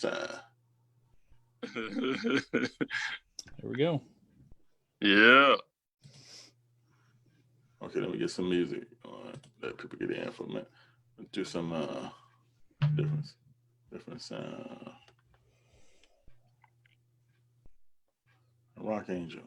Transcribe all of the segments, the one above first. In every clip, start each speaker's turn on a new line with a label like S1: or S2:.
S1: time.
S2: There we go.
S3: Yeah.
S1: Okay, let me get some music. Let people get in for a minute. Do some different sound. Rock Angel.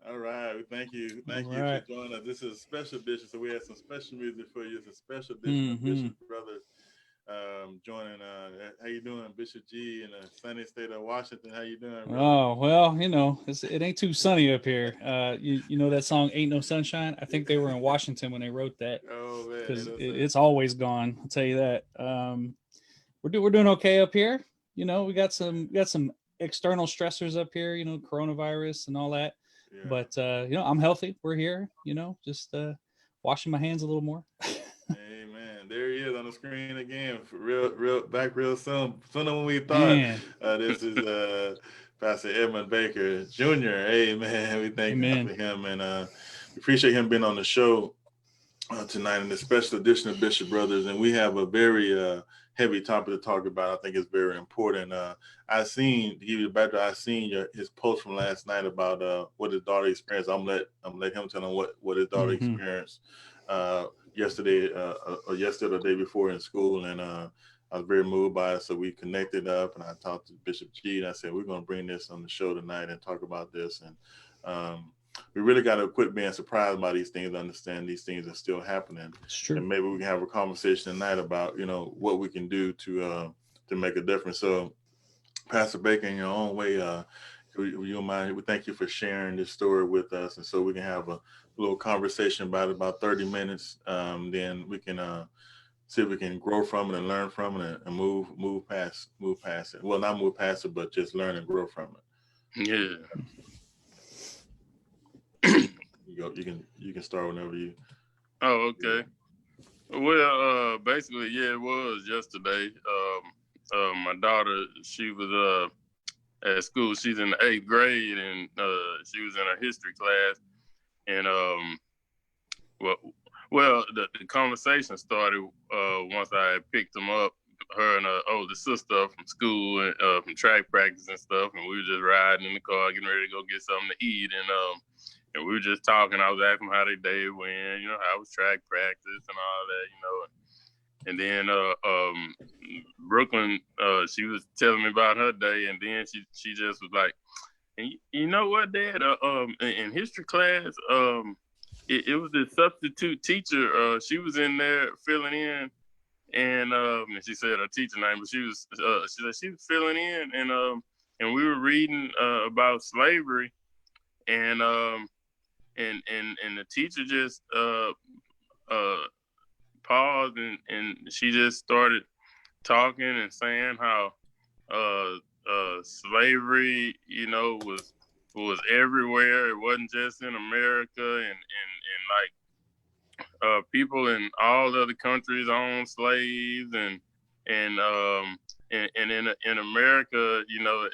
S1: All right, thank you for joining us. This is a special edition, so we have some special music for you. It's a special edition of Bishop Brothers joining. How you doing, Bishop G, in the sunny state of Washington? How you doing, brother?
S2: Oh well, it ain't too sunny up here. You know that song "Ain't No Sunshine"? I think they were in Washington when they wrote that.
S1: Oh man,
S2: because it's always gone. I'll tell you that. We're doing okay up here. We got some external stressors up here. Coronavirus and all that. Yeah. But I'm healthy. We're here. Just washing my hands a little more.
S1: Amen. There he is on the screen again. For real soon. Sooner than we thought. This is Pastor Edmund Baker Jr. Amen. We thank God for him, and we appreciate him being on the show tonight in this special edition of Bishop Brothers. And we have a very heavy topic to talk about. I think it's very important. To give you the background, I seen his post from last night about what his daughter experienced. I'm let him tell him what his daughter experienced yesterday or the day before in school, and I was very moved by it. So we connected up, and I talked to Bishop G, and I said, we're going to bring this on the show tonight and talk about this. And we really got to quit being surprised by these things, understand these things are still happening.
S2: It's true.
S1: And maybe we can have a conversation tonight about, what we can do to make a difference. So Pastor Baker, in your own way, you mind, we thank you for sharing this story with us. And so we can have a little conversation about 30 minutes. Then we can see if we can grow from it and learn from it and move past it. Well, not move past it, but just learn and grow from it.
S3: Yeah.
S1: You can start whenever you.
S3: Oh, okay. Well, basically, yeah, it was yesterday. My daughter, she was at school. She's in the 8th grade, and she was in her history class. And the conversation started once I picked them up, her and her older sister from school and from track practice and stuff. And we were just riding in the car, getting ready to go get something to eat. And we were just talking. I was asking them how their day went, how was track practice and all that, And then Brooklyn, she was telling me about her day, and then she just was like, and you know what, Dad? In history class, it was the substitute teacher. She was in there filling in, and she said her teacher name, but she said she was filling in, and we were reading about slavery, and the teacher just paused, and she just started talking and saying how slavery, was everywhere. It wasn't just in America, and people in all other countries owned slaves, and and in America, you know,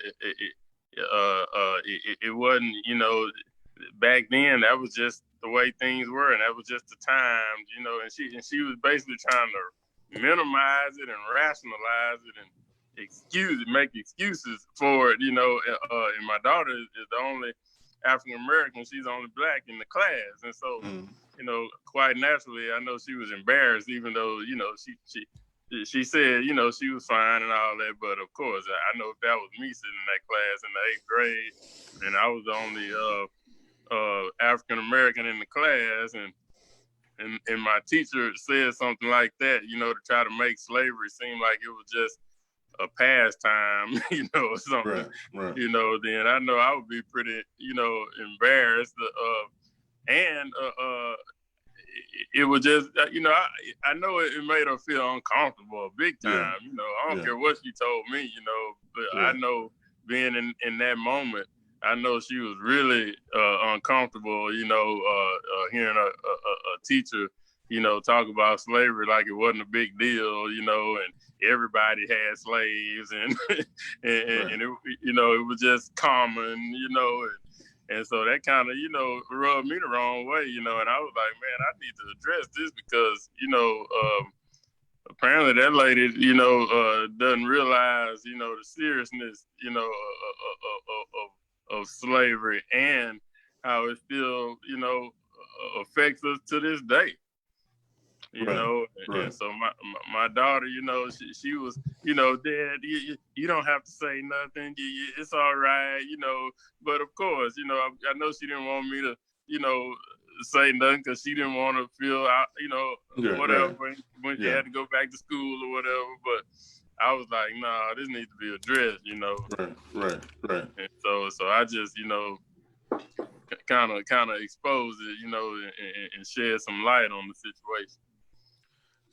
S3: it wasn't, you know, back then that was just the way things were, and that was just the times, you know. And she was basically trying to minimize it and rationalize it and make excuses for it, you know. And my daughter is the only African American; she's the only black in the class, and so, you know, quite naturally, I know she was embarrassed, even though, you know, she said, you know, she was fine and all that. But of course, I know if that was me sitting in that class in the 8th grade, and I was the only African American in the class, and my teacher said something like that, you know, to try to make slavery seem like it was just a pastime, you know, or something,
S1: right.
S3: You know, then I know I would be pretty, you know, embarrassed. And it was just, you know, I know it made her feel uncomfortable big time. You know, I don't care what she told me, you know, but I know being in that moment, I know she was really uncomfortable, you know, hearing a teacher, you know, talk about slavery like it wasn't a big deal, you know, and everybody had slaves, and and it, you know, it was just common, you know, and so that kind of, you know, rubbed me the wrong way, you know, and I was like, man, I need to address this because, you know, apparently that lady, you know, doesn't realize, you know, the seriousness, you know, of slavery and how it still, you know, affects us to this day. You know, and so my daughter, you know, she was, you know, Dad, you don't have to say nothing. It's all right, you know. But of course, you know, I know she didn't want me to, you know, say nothing because she didn't want to feel out, you know, whatever when she had to go back to school or whatever. But I was like, nah, this needs to be addressed, you know.
S1: Right.
S3: And so I just, you know, kind of exposed it, you know, and shed some light on the situation.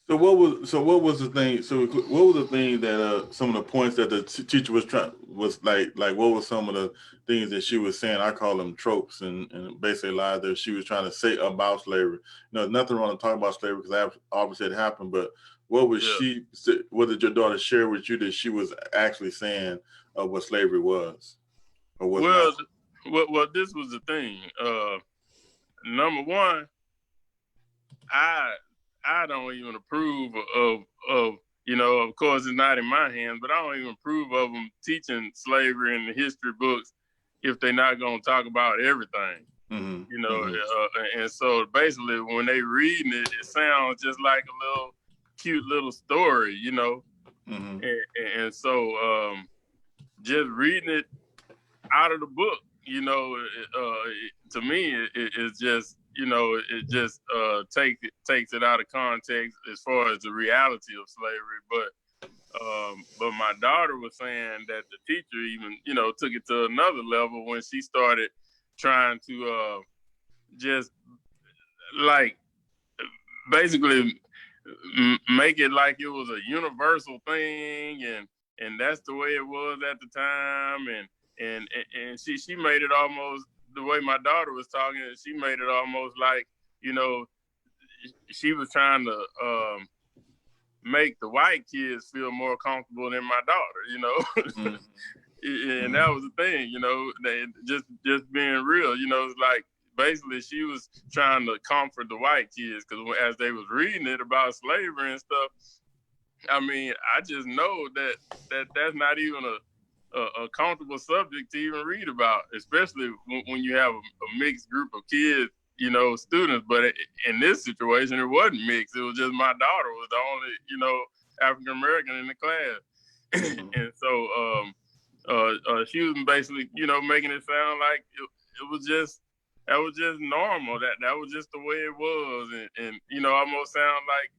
S1: So what was the thing? So what was the thing that some of the points that the teacher was like what were some of the things that she was saying? I call them tropes and basically lies that she was trying to say about slavery. You know, nothing wrong to talk about slavery because obviously it happened. But what was what did your daughter share with you that she was actually saying of what slavery was or was not?
S3: Well, this was the thing. Number one, I don't even approve of, you know, of course it's not in my hands, but I don't even approve of them teaching slavery in the history books if they're not going to talk about everything, you know. And so basically when they reading it, it sounds just like a little cute little story, you know. And so just reading it out of the book, you know, to me, it's just, you know, it just takes it out of context as far as the reality of slavery. But my daughter was saying that the teacher even, you know, took it to another level when she started trying to just like basically make it like it was a universal thing, and that's the way it was at the time, and she made it almost the way my daughter was talking. She made it almost like, you know, she was trying to make the white kids feel more comfortable than my daughter, you know. And that was the thing, you know, just being real, you know. It's like basically she was trying to comfort the white kids because as they was reading it about slavery and stuff, I mean, I just know that's not even a comfortable subject to even read about, especially when you have a mixed group of kids, you know, students. But in this situation, it wasn't mixed. It was just my daughter was the only, you know, African American in the class. And so she was basically, you know, making it sound like it was just, that was just normal. That was just the way it was. And you know, almost sound like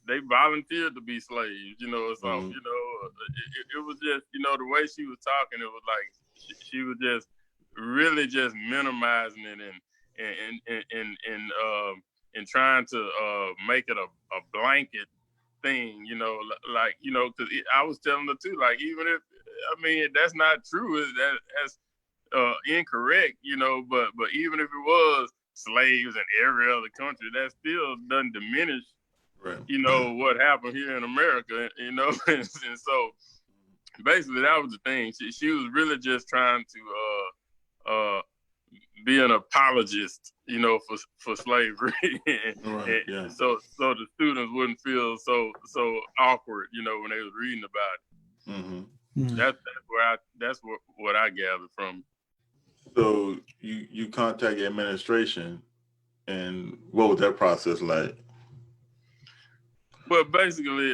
S3: they volunteered to be slaves, you know, or something. You know, it was just, you know, the way she was talking, it was like she was just really just minimizing it and trying to make it a blanket thing, you know, like, you know, because I was telling her too, like, even if, I mean, that's not true, that's incorrect, you know, but even if it was slaves in every other country, that still doesn't diminish
S1: right.
S3: What happened here in America, and so basically that was the thing. She was really just trying to be an apologist, for slavery.
S1: Right, yeah.
S3: So the students wouldn't feel so awkward, when they was reading about it.
S1: Mm-hmm.
S3: That's what I gathered from.
S1: So you contact administration, and what was that process like?
S3: Well, basically,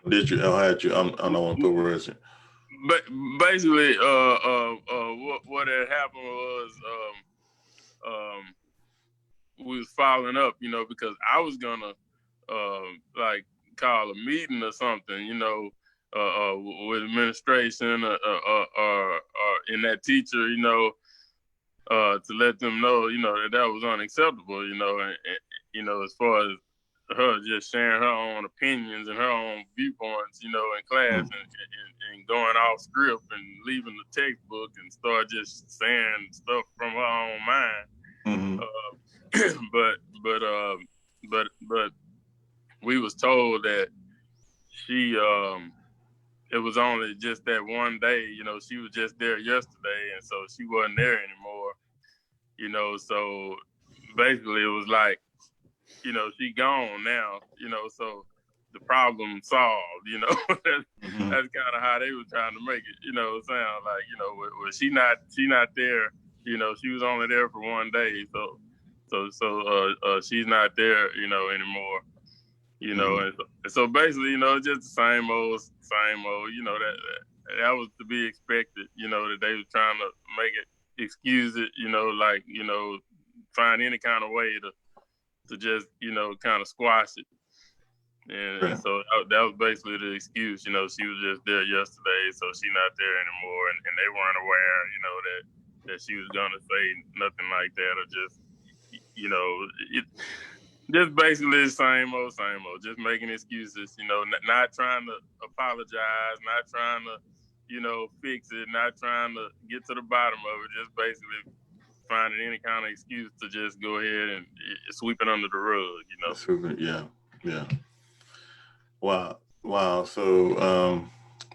S1: Did you? I had you. I don't want to put words in.
S3: But basically, what had happened was, we was following up, because I was gonna like call a meeting or something, with administration or in that teacher, to let them know, that was unacceptable, and as far as her just sharing her own opinions and her own viewpoints, in class, and going off script and leaving the textbook and start just saying stuff from her own mind.
S1: Mm-hmm.
S3: But we was told that she it was only just that one day, she was just there yesterday, and so she wasn't there anymore, so basically it was like, she gone now, so the problem solved,
S1: Mm-hmm.
S3: That's kind of how they were trying to make it, sound like, well, she not there, she was only there for one day, so she's not there, anymore,
S1: Mm-hmm.
S3: and so basically, just the same old, that was to be expected, that they was trying to make it, excuse it, like, find any kind of way to just, kind of squash it. And so that was basically the excuse, she was just there yesterday, so she's not there anymore. And they weren't aware, that she was going to say nothing like that, or just, just basically the same old, just making excuses, not trying to apologize, not trying to, fix it, not trying to get to the bottom of it, just basically finding any kind of excuse to just go ahead and sweep it under the rug,
S1: Yeah. Wow. So,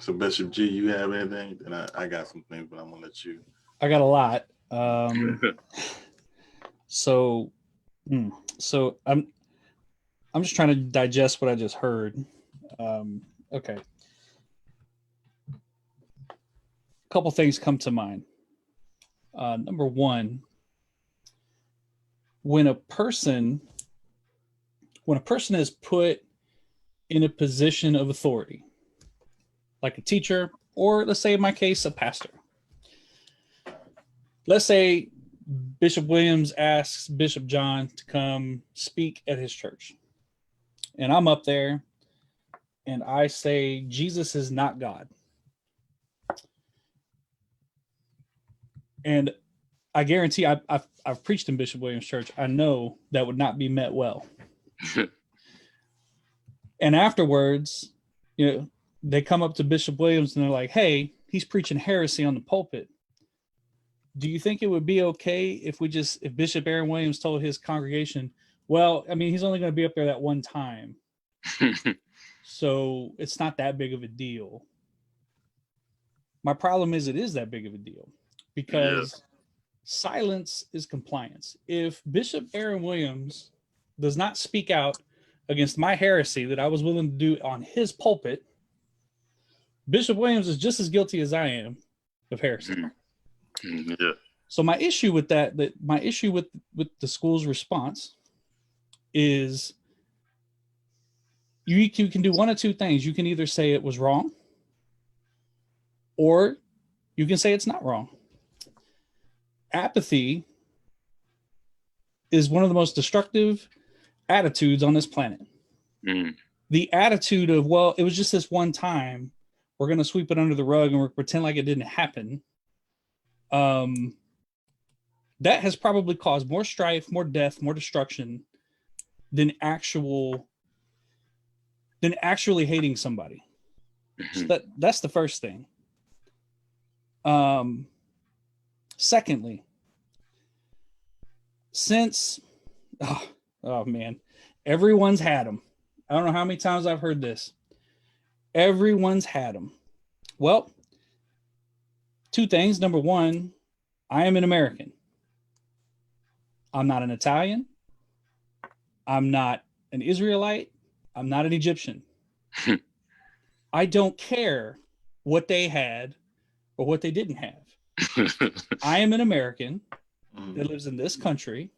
S1: so Bishop G, you have anything? And I got some things, but I'm gonna let you.
S2: I got a lot. So I'm just trying to digest what I just heard. Okay. A couple things come to mind. Number one, when a person is put in a position of authority, like a teacher, or let's say in my case, a pastor. Let's say Bishop Williams asks Bishop John to come speak at his church. And I'm up there and I say, Jesus is not God. And I guarantee I've preached in Bishop Williams' church. I know that would not be met well. And afterwards, they come up to Bishop Williams and they're like, hey, he's preaching heresy on the pulpit. Do you think it would be okay if Bishop Aaron Williams told his congregation, well, I mean, he's only going to be up there that one time, so it's not that big of a deal? My problem is it is that big of a deal, because silence is compliance. If Bishop Aaron Williams does not speak out against my heresy that I was willing to do on his pulpit, Bishop Williams is just as guilty as I am of heresy.
S3: Yeah.
S2: So my issue with my issue with the school's response is you can do one of two things. You can either say it was wrong, or you can say it's not wrong. Apathy is one of the most destructive attitudes on this planet. The attitude of, well, it was just this one time, we're going to sweep it under the rug and we're pretend like it didn't happen. That has probably caused more strife, more death, more destruction than actually hating somebody. So that's the first thing. Secondly, since Oh man, everyone's had them. I don't know how many times I've heard this. Everyone's had them. Well, two things. Number one, I am an American. I'm not an Italian. I'm not an Israelite. I'm not an Egyptian. I don't care what they had or what they didn't have. I am an American that lives in this country,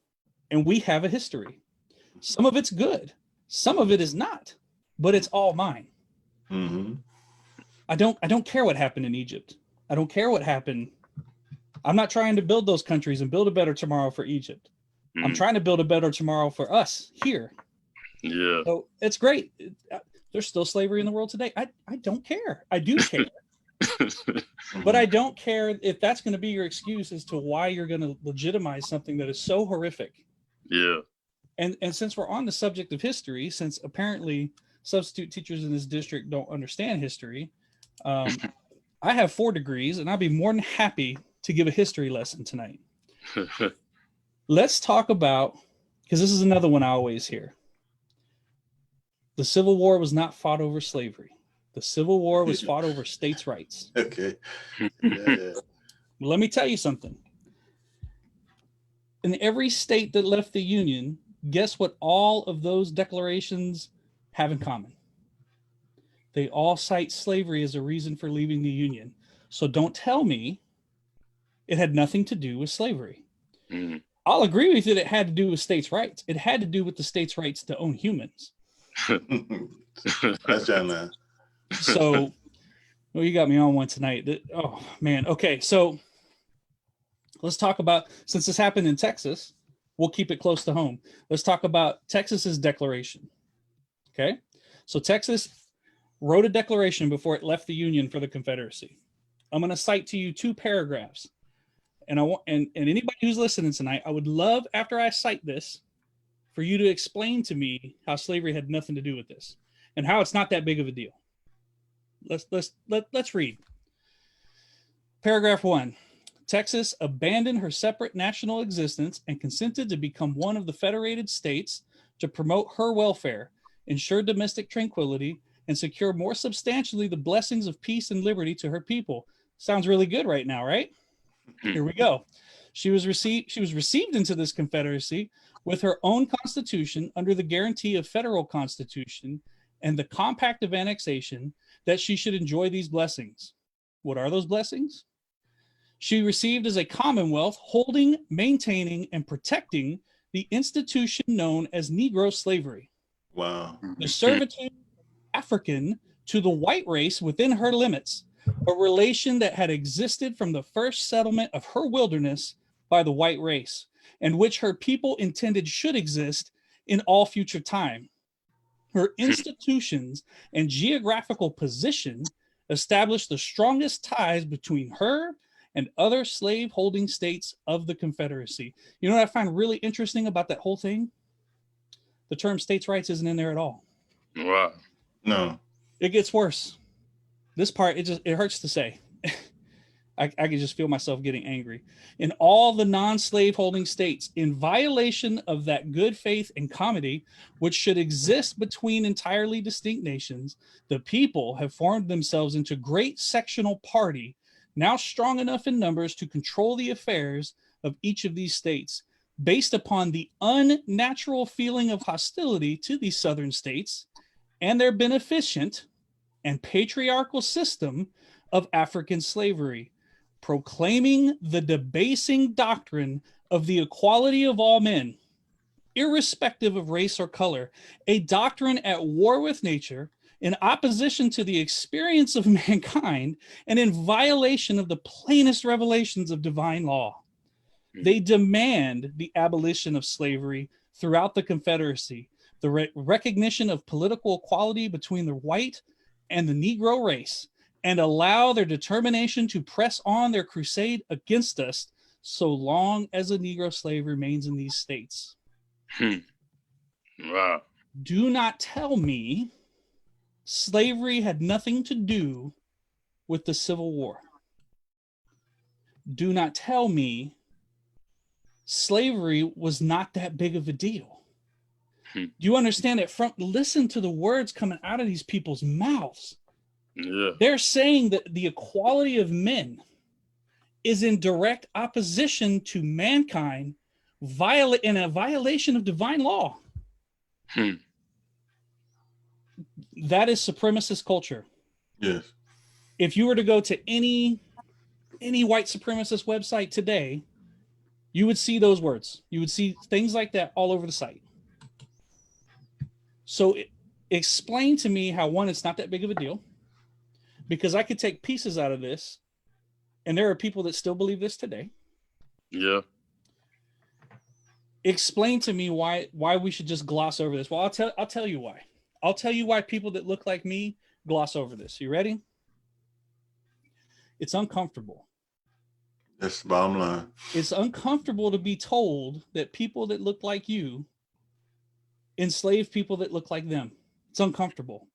S2: and we have a history. Some of it's good, some of it is not, but it's all mine.
S1: Mm-hmm.
S2: I don't care what happened in Egypt. I don't care what happened. I'm not trying to build those countries and build a better tomorrow for Egypt. I'm trying to build a better tomorrow for us here.
S3: Yeah.
S2: So it's great. There's still slavery in the world today. I don't care. I do care. But I don't care if that's going to be your excuse as to why you're going to legitimize something that is so horrific.
S3: Yeah.
S2: And since we're on the subject of history, since apparently substitute teachers in this district don't understand history, I have 4 degrees, and I'd be more than happy to give a history lesson tonight. Let's talk about, because this is another one I always hear. The Civil War was not fought over slavery. The Civil War was fought over states' rights.
S1: Okay. Yeah.
S2: Let me tell you something. In every state that left the Union, guess what all of those declarations have in common? They all cite slavery as a reason for leaving the Union. So don't tell me it had nothing to do with slavery.
S3: Mm.
S2: I'll agree with you that it had to do with states' rights. It had to do with the states' rights to own humans.
S1: That's John now.
S2: So, well, you got me on one tonight. Oh man. Okay. So let's talk about, since this happened in Texas, we'll keep it close to home. Let's talk about Texas's declaration. Okay. So Texas wrote a declaration before it left the Union for the Confederacy. I'm going to cite to you 2 paragraphs. And I want, and anybody who's listening tonight, I would love, after I cite this, for you to explain to me how slavery had nothing to do with this and how it's not that big of a deal. Let's read. Paragraph 1. Texas abandoned her separate national existence and consented to become one of the federated states to promote her welfare, ensure domestic tranquility, and secure more substantially the blessings of peace and liberty to her people. Sounds really good right now, right? Here we go. She was received into this confederacy with her own constitution under the guarantee of federal constitution and the compact of annexation that she should enjoy these blessings. What are those blessings? She received as a commonwealth holding, maintaining, and protecting the institution known as Negro slavery.
S1: Wow.
S2: The servitude of African to the white race within her limits, a relation that had existed from the first settlement of her wilderness by the white race, and which her people intended should exist in all future time. Her institutions and geographical position established the strongest ties between her and other slave-holding states of the Confederacy. You know what I find really interesting about that whole thing? The term states' rights isn't in there at all.
S3: Wow.
S1: No.
S2: It gets worse. This part, it hurts to say. I can just feel myself getting angry. In all the non-slave holding states, in violation of that good faith and comity which should exist between entirely distinct nations, the people have formed themselves into great sectional party, now strong enough in numbers to control the affairs of each of these states, based upon the unnatural feeling of hostility to these southern states and their beneficent and patriarchal system of African slavery, proclaiming the debasing doctrine of the equality of all men, irrespective of race or color, a doctrine at war with nature, in opposition to the experience of mankind, and in violation of the plainest revelations of divine law. They demand the abolition of slavery throughout the Confederacy, the recognition of political equality between the white and the Negro race, and allow their determination to press on their crusade against us so long as a Negro slave remains in these states.
S3: Wow.
S2: Do not tell me slavery had nothing to do with the Civil War. Do not tell me slavery was not that big of a deal. Do you understand it? Listen to the words coming out of these people's mouths.
S3: Yeah.
S2: They're saying that the equality of men is in direct opposition to mankind, in a violation of divine law. That is supremacist culture.
S1: Yes.
S2: If you were to go to any white supremacist website today, you would see those words. You would see things like that all over the site. So explain to me how, one, it's not that big of a deal, because I could take pieces out of this, and there are people that still believe this today.
S3: Yeah.
S2: Explain to me why we should just gloss over this. Well, I'll tell you why. I'll tell you why people that look like me gloss over this. You ready? It's uncomfortable.
S1: That's the bottom line.
S2: It's uncomfortable to be told that people that look like you enslave people that look like them. It's uncomfortable.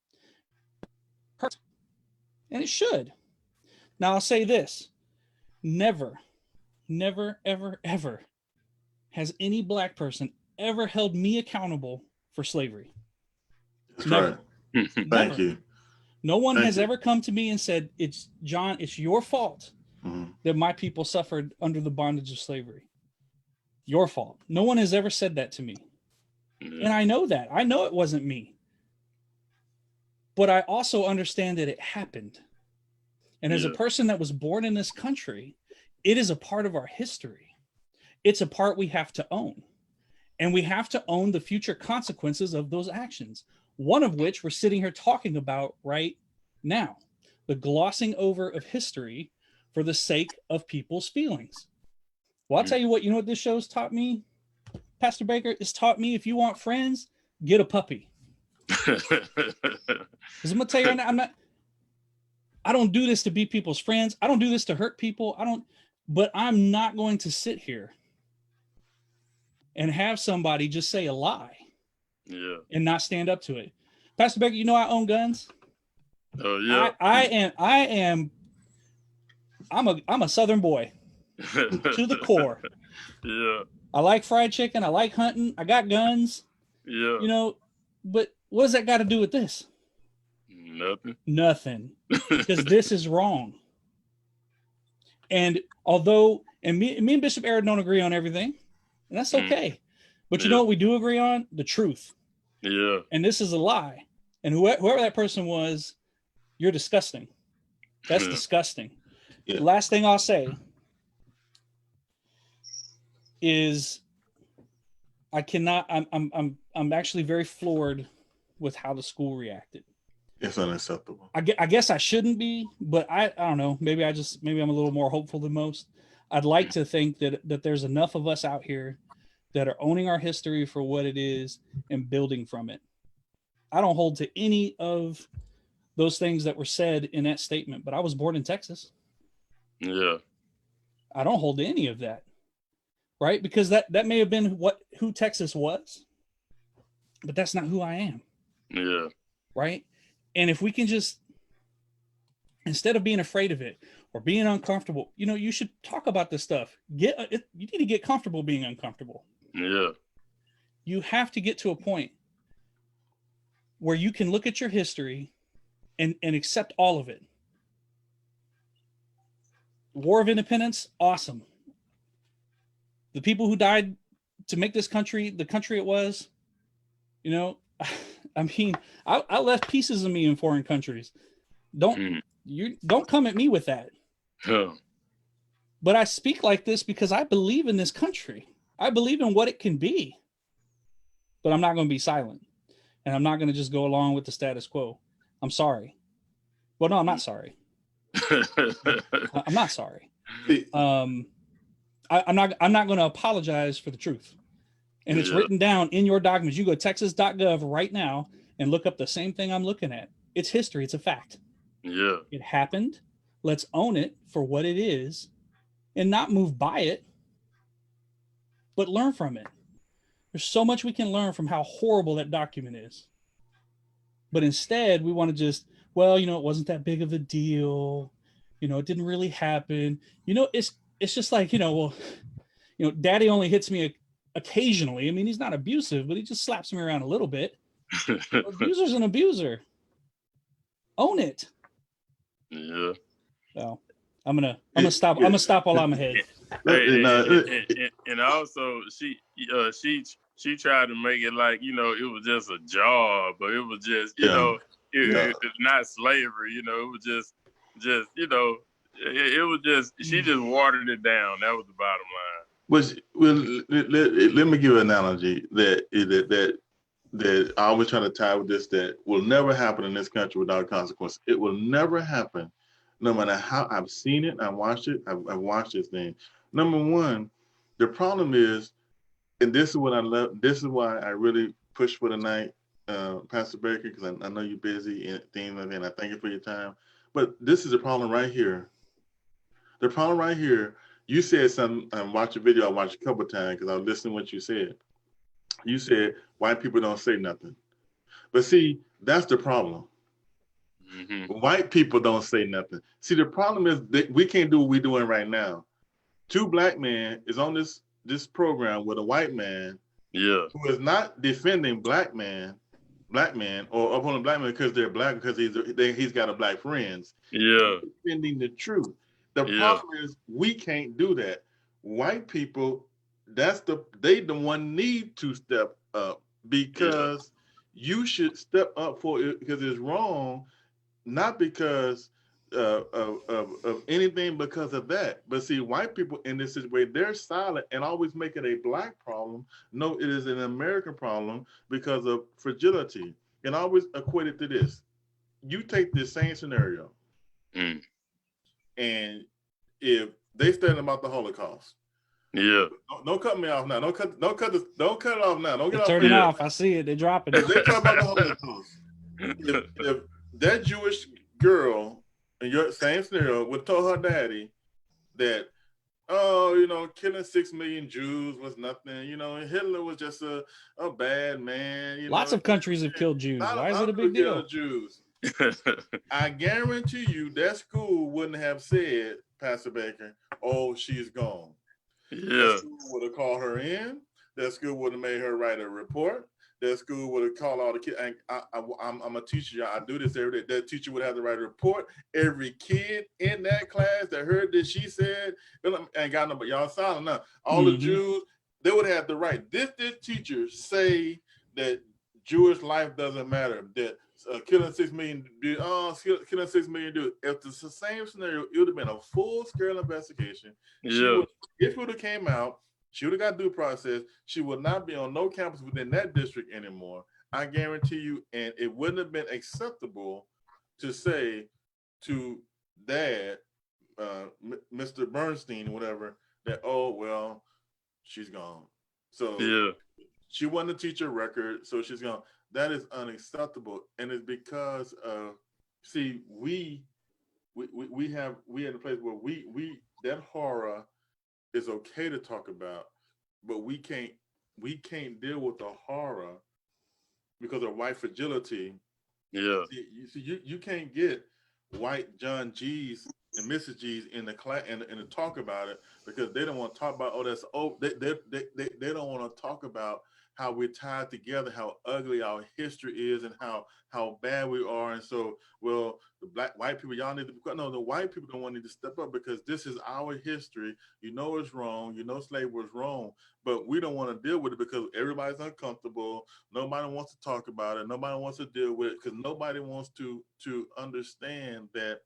S2: And it should. Now, I'll say this. Never, ever, ever has any black person ever held me accountable for slavery.
S1: That's
S2: Never.
S1: right. Thank you.
S2: No one
S1: Thank
S2: has
S1: you.
S2: ever come to me and said, it's your fault that my people suffered under the bondage of slavery. Your fault. No one has ever said that to me. And I know that. I know it wasn't me. But I also understand that it happened. And as a person that was born in this country, it is a part of our history. It's a part we have to own. And we have to own the future consequences of those actions. One of which we're sitting here talking about right now. The glossing over of history for the sake of people's feelings. Well, I'll tell you what this show's taught me, Pastor Baker. It's taught me, if you want friends, get a puppy. Because I'm gonna tell you right now, I don't do this to be people's friends. I don't do this to hurt people. But I'm not going to sit here and have somebody just say a lie and not stand up to it. Pastor Baker, I own guns.
S3: Oh yeah.
S2: I'm a Southern boy to the core.
S3: Yeah.
S2: I like fried chicken. I like hunting. I got guns.
S3: Yeah.
S2: But what does that got to do with this? Nothing. Because this is wrong. And me and Bishop Aaron don't agree on everything, and that's okay. But you know what we do agree on? The truth.
S3: Yeah.
S2: And this is a lie. And whoever that person was, you're disgusting. That's disgusting.
S1: Yeah.
S2: The last thing I'll say is I'm actually very floored with how the school reacted.
S1: It's unacceptable.
S2: I guess I shouldn't be, but I don't know. Maybe I'm a little more hopeful than most. I'd like to think that there's enough of us out here that are owning our history for what it is and building from it. I don't hold to any of those things that were said in that statement, but I was born in Texas.
S3: Yeah.
S2: I don't hold to any of that, right? Because that may have been who Texas was, but that's not who I am.
S3: Yeah.
S2: Right? And if we can just, instead of being afraid of it or being uncomfortable, you should talk about this stuff. You need to get comfortable being uncomfortable.
S3: Yeah.
S2: You have to get to a point where you can look at your history and accept all of it. War of Independence, awesome. The people who died to make this country the country it was, I left pieces of me in foreign countries. Don't come at me with that.
S3: Yeah.
S2: But I speak like this because I believe in this country. I believe in what it can be. But I'm not going to be silent. And I'm not going to just go along with the status quo. I'm sorry. Well, no, I'm not sorry. I'm not sorry. I'm not going to apologize for the truth. And it's written down in your documents. You go to texas.gov right now and look up the same thing I'm looking at. It's history. It's a fact.
S3: Yeah.
S2: It happened. Let's own it for what it is and not move by it, but learn from it. There's so much we can learn from how horrible that document is. But instead, we want to just, it wasn't that big of a deal. It didn't really happen. It's just like, daddy only hits me occasionally. I mean, he's not abusive, but he just slaps me around a little bit. Abuser's an abuser. Own it.
S3: Yeah.
S2: So I'm gonna stop while I'm ahead.
S3: And also she tried to make it like, you know, it was just a job, but it was just, you know, it's not slavery, you know, it was just you know, it was just, she just watered it down. That was the bottom line.
S1: Let me give you an analogy that I always try to tie with this, that will never happen in this country without consequences. It will never happen, no matter how I've seen it, I've watched it, I've watched this thing. Number one, the problem is, and this is what I love, this is why I really push for tonight, Pastor Baker, because I know you're busy and things like that, and I thank you for your time. But this is the problem right here. The problem right here, you said something, I watched a video, I watched a couple of times because I was listening to what you said. You said white people don't say nothing. But see, that's the problem. Mm-hmm. White people don't say nothing. See, the problem is that we can't do what we're doing right now. Two black men is on this program with a white man who is not defending black man or upon a black man because they're black, because he's got a black friends.
S3: Yeah.
S1: Defending the truth. The problem is we can't do that. White people, they the one need to step up, because you should step up for it because it's wrong, not because of anything, because of that. But see, white people in this situation, they're silent and always make it a black problem. No, it is an American problem because of fragility. And I always equate it to this. You take this same scenario, and if they stand about the Holocaust, don't cut me off now. Don't cut it off now. Don't get off.
S2: Turn it off. I see it. They're dropping it.
S1: If they talk about the Holocaust, if that Jewish girl in your same scenario would tell her daddy that, oh, you know, killing 6 million Jews was nothing. You know, Hitler was just a bad man.
S2: Lots of countries have killed Jews. Why is it a big deal?
S1: Jews. I guarantee you that school wouldn't have said, Pastor Baker, oh, she's gone. That school would have called her in. That school would have made her write a report. That school would have called all the kids. I'm a teacher. I do this every day. That teacher would have to write a report. Every kid in that class that heard that she said, and got no, but y'all silent now. All the Jews, they would have to write. This teacher say that Jewish life doesn't matter. That killing 6 million dudes. Killing 6 million dudes. If it's the same scenario, it would have been a full-scale investigation. If it would have came out, she would have got due process. She would not be on no campus within that district anymore. I guarantee you, and it wouldn't have been acceptable to say to Dad, Mr. Bernstein, whatever, that, oh, well, she's gone. So she wasn't a teacher record, so she's gone. That is unacceptable, and it's because of, see, we had a place where we that horror is okay to talk about, but we can't deal with the horror because of white fragility. You can't get white John G's and Mrs. G's in the class and to talk about it, because they don't want to talk about they don't want to talk about how we're tied together, how ugly our history is, and how bad we are. And so, well, the white people, y'all need to, no, the white people don't want to step up, because this is our history. You know it's wrong. You know slavery was wrong, but we don't want to deal with it because everybody's uncomfortable. Nobody wants to talk about it. Nobody wants to deal with it because nobody wants to understand that,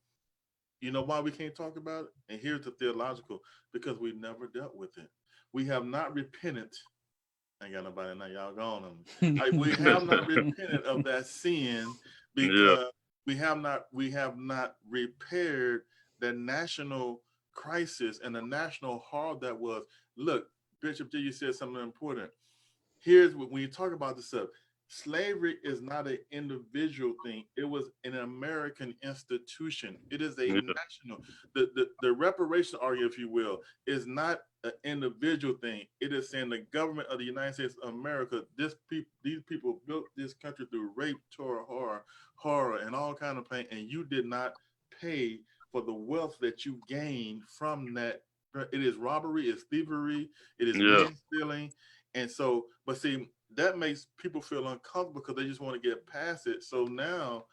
S1: you know why we can't talk about it? And here's the theological, because we never dealt with it. We have not repented. I ain't got nobody now, y'all gone on me. Like, we have not repented of that sin, because we have not repaired the national crisis and the national horror that was. Look, Bishop G, you said something important. Here's what, when you talk about this stuff, slavery is not an individual thing. It was an American institution. It is a national. The reparation argument, if you will, is not an individual thing. It is saying the government of the United States of America, these people built this country through rape, terror, horror, and all kind of pain, and you did not pay for the wealth that you gained from that. It is robbery, it's thievery, it is man stealing, And so, but see, that makes people feel uncomfortable because they just want to get past it. So now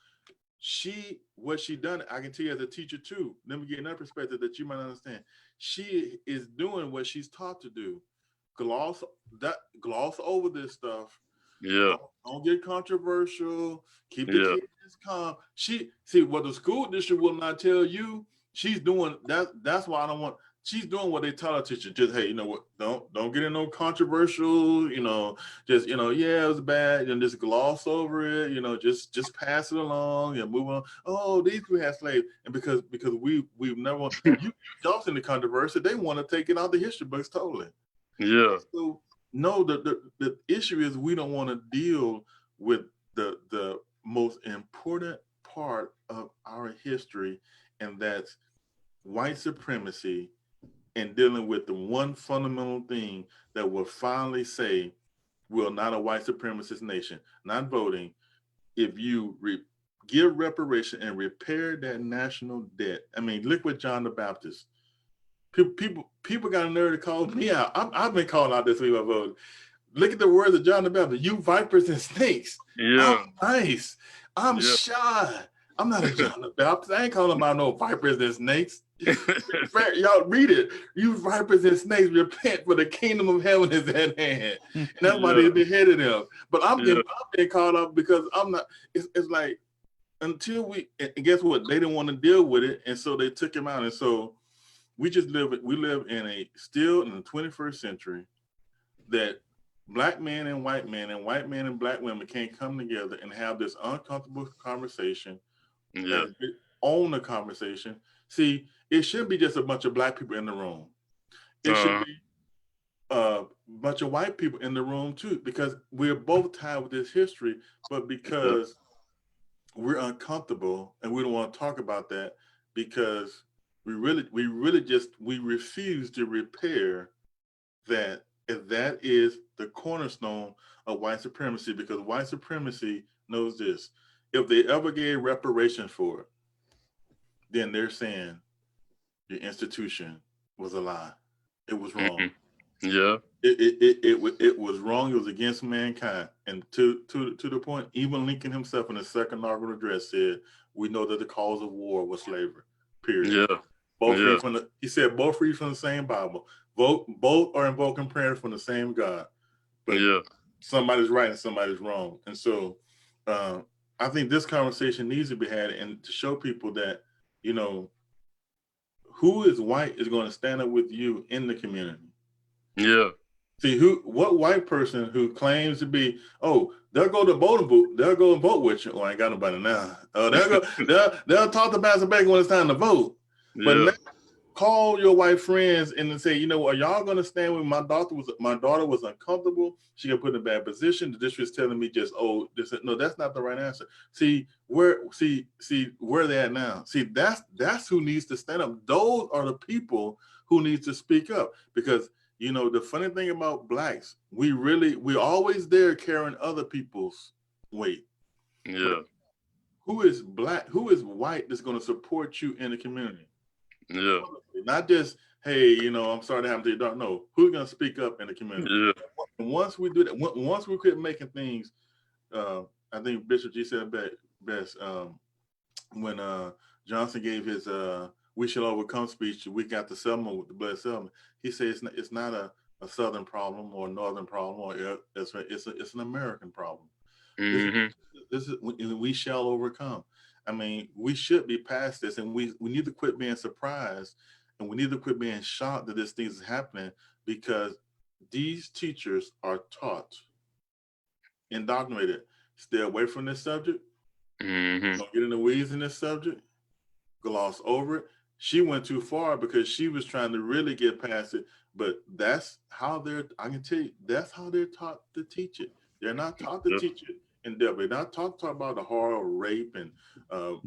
S1: what she done, I can tell you as a teacher too, let me get another perspective that you might understand. She is doing what she's taught to do. Gloss over this stuff.
S3: Yeah.
S1: Don't get controversial. Keep the
S3: Yeah.
S1: kids calm. She see what the school district will not tell you. She's doing that. That's why I don't want. She's doing what they tell her teacher. Just, hey, you know what? Don't get in no controversial. Just yeah, it was bad. And just gloss over it. Just pass it along and move on. Oh, these people had slaves, and because we've never y'all in the controversy. They want to take it out of the history books totally.
S3: Yeah.
S1: So no, the issue is we don't want to deal with the most important part of our history, and that's white supremacy, and dealing with the one fundamental thing that will finally say we're not a white supremacist nation, not voting. If you give reparation and repair that national debt, I mean, look what John the Baptist. People got a nerve to call me out. I've been called out this week by voting. Look at the words of John the Baptist. You vipers and snakes.
S3: Yeah.
S1: I'm nice. I'm shy. I'm not a John the Baptist. I ain't calling about no vipers and snakes. Y'all read it. You vipers and snakes, repent, for the kingdom of heaven is at hand. And that's why they beheaded him. But I'm getting caught up because I'm not. It's like until and guess what? They didn't want to deal with it, and so they took him out. And so we live still in the 21st century that black men and white men and black women can't come together and have this uncomfortable conversation.
S3: Yeah.
S1: Own the conversation. See, it shouldn't be just a bunch of black people in the room. It should be a bunch of white people in the room too, because we're both tied with this history, but because we're uncomfortable and we don't want to talk about that because we refuse to repair that. If that is the cornerstone of white supremacy, because white supremacy knows this. If they ever gave reparation for it, then they're saying your institution was a lie. It was wrong.
S3: Yeah.
S1: It was wrong. It was against mankind. And to the point, even Lincoln himself in his second inaugural address said, we know that the cause of war was slavery. Period. Yeah. He said both read from the same Bible. Both are invoking prayers from the same God. But somebody's right and somebody's wrong. And so I think this conversation needs to be had, and to show people that, who is white is going to stand up with you in the community. Yeah. See, what white person who claims to be, they'll go to voting booth, they'll go and vote with you. Oh, I ain't got nobody now. They'll talk to Pastor Baker when it's time to vote. But now, call your white friends and say, are y'all going to stand with my daughter? My daughter was uncomfortable. She got put in a bad position. The district's telling me no, that's not the right answer. See where they at now. See, that's who needs to stand up. Those are the people who need to speak up, because the funny thing about blacks, we're always there carrying other people's weight. Yeah. But who is black? Who is white that's going to support you in the community? Yeah. Not just, hey, I'm sorry to happen to your daughter. No, who's going to speak up in the community? Yeah. And once we do that, once we quit making things, I think Bishop G said best when Johnson gave his "We Shall Overcome" speech the week after Selma with the Blood Selma. He said it's not a Southern problem or a Northern problem, or it's an American problem. Mm-hmm. This is we shall overcome. I mean, we should be past this, and we need to quit being surprised, and we need to quit being shocked that this thing is happening, because these teachers are taught, indoctrinated, stay away from this subject. Mm-hmm. Don't get in the weeds in this subject. Gloss over it. She went too far because she was trying to really get past it, but that's how I can tell you, that's how they're taught to teach it. They're not taught to teach it in depth. They're not taught about the horror of rape and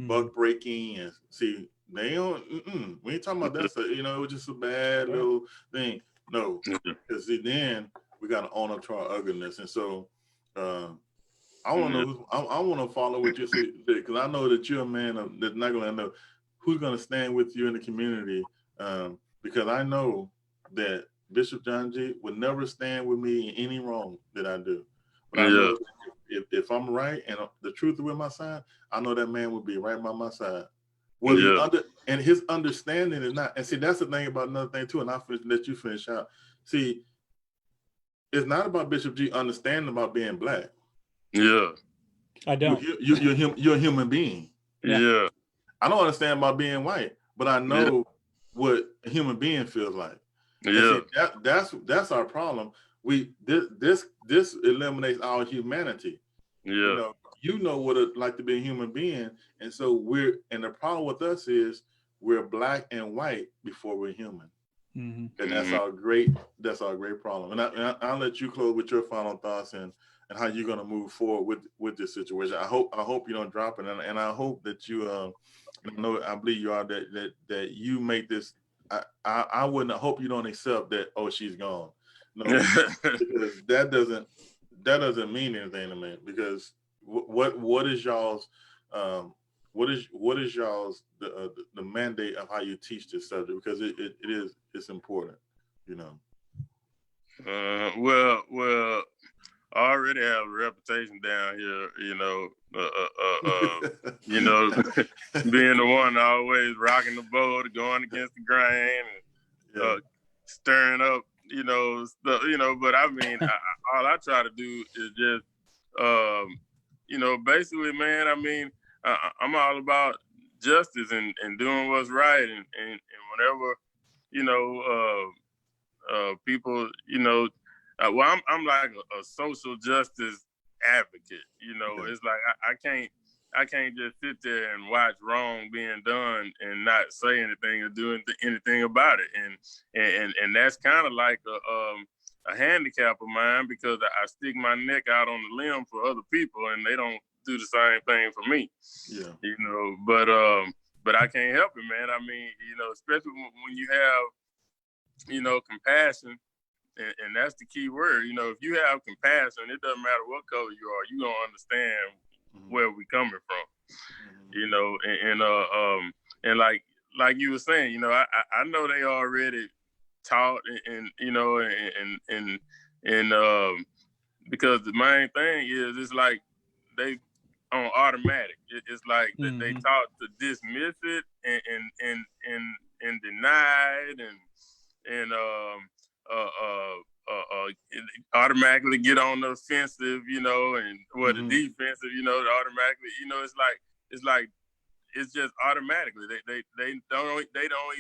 S1: buck breaking, and see, they don't. We ain't talking about that. It was just a bad little thing. No, because then we got to own up to our ugliness, and so I want to know. I want to follow what you say, because I know that you're a man that's not going to know who's going to stand with you in the community, because I know that Bishop John G. would never stand with me in any wrong that I do. But I know if I'm right and the truth is with my side, I know that man would be right by my side. Well, and his understanding is not. And see, that's the thing about another thing too. And I'll let you finish out. See, it's not about Bishop G understanding about being black.
S3: Yeah,
S2: I don't.
S1: You're a human being.
S3: Yeah.
S1: I don't understand about being white, but I know what a human being feels like.
S3: Yeah,
S1: see, that's our problem. This eliminates our humanity.
S3: Yeah,
S1: you know what it's like to be a human being, and so the problem with us is we're black and white before we're human, and that's our great problem. And I'll let you close with your final thoughts and how you're going to move forward with this situation. I hope you don't drop it, and I hope that you I believe you are that you make this. I wouldn't hope you don't accept that. Oh, she's gone. No, because that doesn't mean anything to me. Because what is y'all's the mandate of how you teach this subject? Because it's important,
S3: Well, I already have a reputation down here, being the one always rocking the boat, going against the grain, and stirring up, stuff, But I mean, all I try to do is just, basically, man. I mean, I'm all about justice and doing what's right, and whenever, people, well, I'm like a social justice advocate. It's like I can't just sit there and watch wrong being done and not say anything or do anything about it. And that's kind of like a handicap of mine, because I stick my neck out on the limb for other people and they don't do the same thing for me. But I can't help it, man. I mean, especially when you have, compassion. And that's the key word. If you have compassion, it doesn't matter what color you are, you're going to understand where we coming from. And like you were saying, I know they already taught and because the main thing is it's like they on automatic. It's like they taught to dismiss it and deny it and automatically get on the offensive, and the defensive, automatically, it's just automatically they don't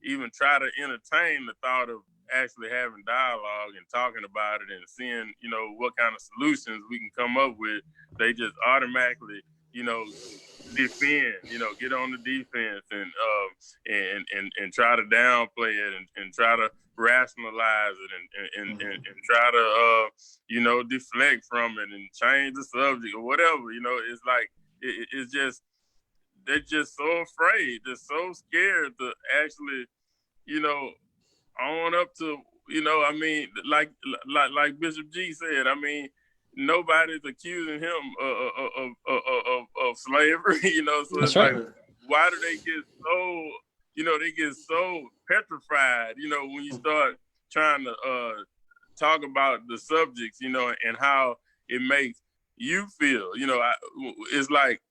S3: even try to entertain the thought of actually having dialogue and talking about it and seeing, what kind of solutions we can come up with. They just automatically, defend, get on the defense and try to downplay it and try to rationalize it and try to deflect from it and change the subject or whatever. It's like it's just they're just so afraid, they're so scared to actually own up to I mean, like Bishop G said, I mean, nobody's accusing him of slavery, so
S2: That's
S3: it's
S2: right.
S3: like, why do they get so they get so petrified, when you start trying to talk about the subjects, and how it makes you feel. It's like,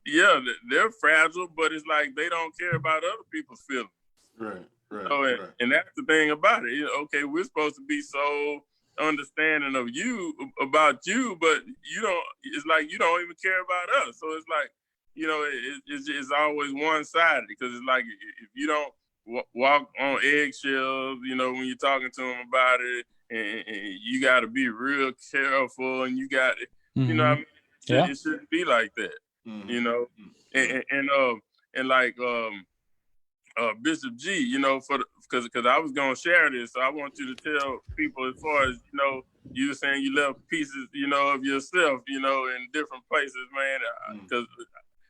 S3: yeah, they're fragile, but it's like they don't care about other people's feelings.
S1: Right.
S3: And that's the thing about it. Okay, we're supposed to be so understanding of you, about you, but you don't. It's like you don't even care about us. So it's like, it's always one-sided, because it's like if you don't walk on eggshells, when you're talking to them about it, and you got to be real careful, and you got, what I mean? It shouldn't be like that, and like Bishop G, because I was gonna share this, so I want you to tell people, as far as you were saying you left pieces, of yourself, in different places, man, because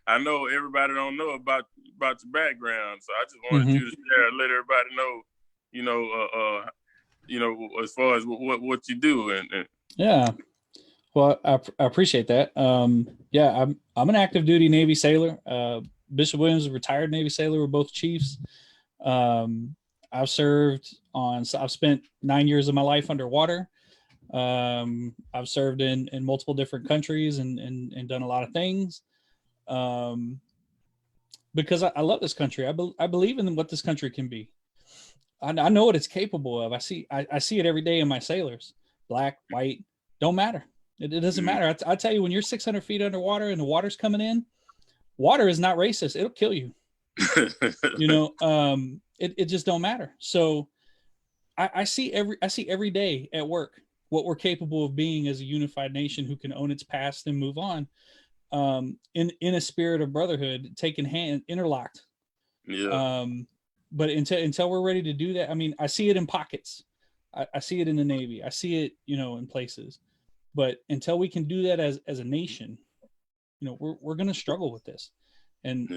S3: I know everybody don't know about your background, so I just wanted you to share, let everybody know, as far as what you do. And
S2: yeah, well, I appreciate that. Yeah, I'm an active duty Navy sailor. Bishop Williams is a retired Navy sailor. We're both chiefs. I've spent 9 years of my life underwater. I've served in multiple different countries and done a lot of things. Because I love this country. I believe in what this country can be. I know what it's capable of. I see it every day in my sailors, black, white, don't matter. It doesn't matter. I tell you, when you're 600 feet underwater and the water's coming in, water is not racist. It'll kill you. It just don't matter. So I see every day at work what we're capable of being as a unified nation who can own its past and move on, in a spirit of brotherhood, taking hand, interlocked.
S3: Yeah.
S2: But until we're ready to do that, I mean, I see it in pockets. I see it in the Navy. I see it, in places. But until we can do that as a nation, we're going to struggle with this. And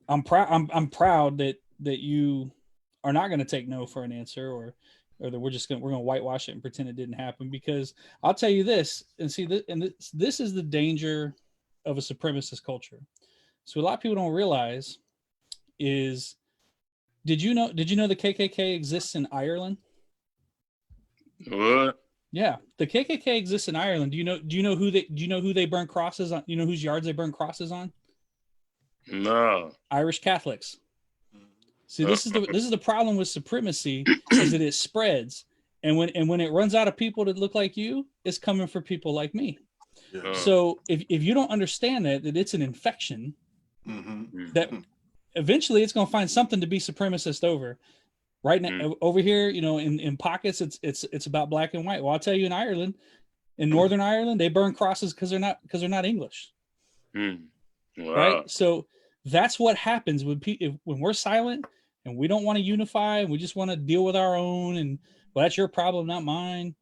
S2: I'm proud that you are not going to take no for an answer, or that we're going to whitewash it and pretend it didn't happen. Because I'll tell you this, and see this, and this is the danger of a supremacist culture. So a lot of people don't realize is, did you know the KKK exists in Ireland?
S3: What?
S2: Yeah, the KKK exists in Ireland. Do you know who they burn crosses on? You know whose yards they burn crosses on?
S3: No.
S2: Irish Catholics. See, this is the problem with supremacy, is that it spreads, and when it runs out of people that look like you, it's coming for people like me. Yeah. So if you don't understand that it's an infection, that eventually it's going to find something to be supremacist over. Right now, over here, in pockets, it's about black and white. Well, I'll tell you, in Ireland, in Northern Ireland, they burn crosses because they're not English.
S3: Wow.
S2: Right. So that's what happens when we're silent and we don't want to unify and we just want to deal with our own, and well, that's your problem, not mine.